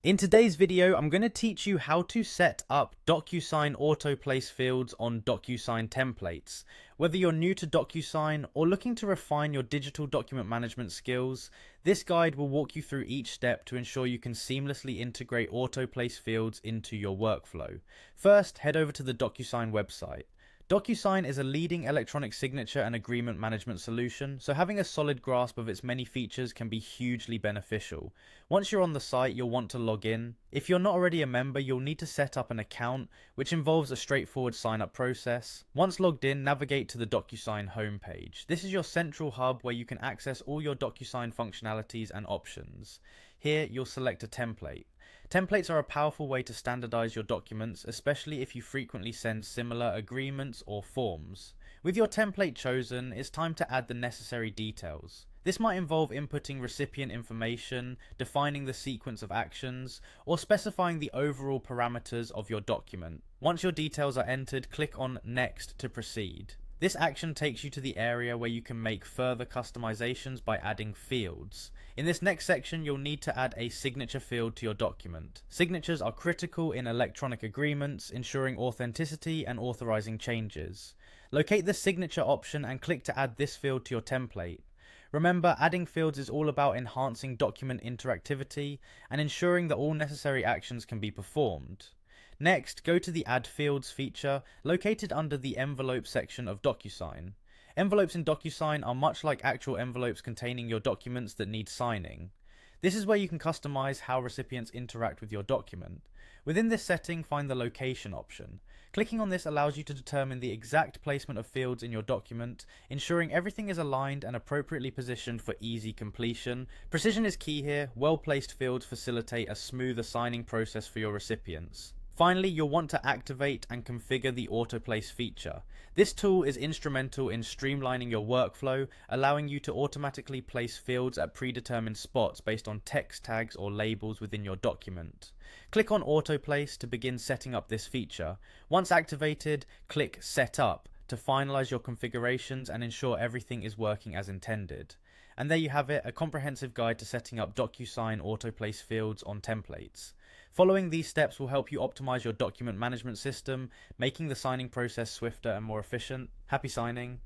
In today's video, I'm going to teach you how to set up Docusign Autoplace fields on Docusign templates. Whether you're new to Docusign or looking to refine your digital document management skills, this guide will walk you through each step to ensure you can seamlessly integrate Autoplace fields into your workflow. First, head over to the Docusign website. Docusign is a leading electronic signature and agreement management solution, so having a solid grasp of its many features can be hugely beneficial. Once you're on the site, you'll want to log in. If you're not already a member, you'll need to set up an account, which involves a straightforward sign-up process. Once logged in, navigate to the Docusign homepage. This is your central hub where you can access all your Docusign functionalities and options. Here, you'll select a template. Templates are a powerful way to standardize your documents, especially if you frequently send similar agreements or forms. With your template chosen, it's time to add the necessary details. This might involve inputting recipient information, defining the sequence of actions, or specifying the overall parameters of your document. Once your details are entered, click on Next to proceed. This action takes you to the area where you can make further customizations by adding fields. In this next section, you'll need to add a signature field to your document. Signatures are critical in electronic agreements, ensuring authenticity and authorizing changes. Locate the signature option and click to add this field to your template. Remember, adding fields is all about enhancing document interactivity and ensuring that all necessary actions can be performed. Next, go to the Add Fields feature, located under the Envelope section of Docusign. Envelopes in Docusign are much like actual envelopes containing your documents that need signing. This is where you can customize how recipients interact with your document. Within this setting, find the Location option. Clicking on this allows you to determine the exact placement of fields in your document, ensuring everything is aligned and appropriately positioned for easy completion. Precision is key here. Well-placed fields facilitate a smoother signing process for your recipients. Finally, you'll want to activate and configure the Autoplace feature. This tool is instrumental in streamlining your workflow, allowing you to automatically place fields at predetermined spots based on text tags or labels within your document. Click on Autoplace to begin setting up this feature. Once activated, click Set Up to finalize your configurations and ensure everything is working as intended. And there you have it, a comprehensive guide to setting up Docusign Autoplace fields on templates. Following these steps will help you optimize your document management system, making the signing process swifter and more efficient. Happy signing!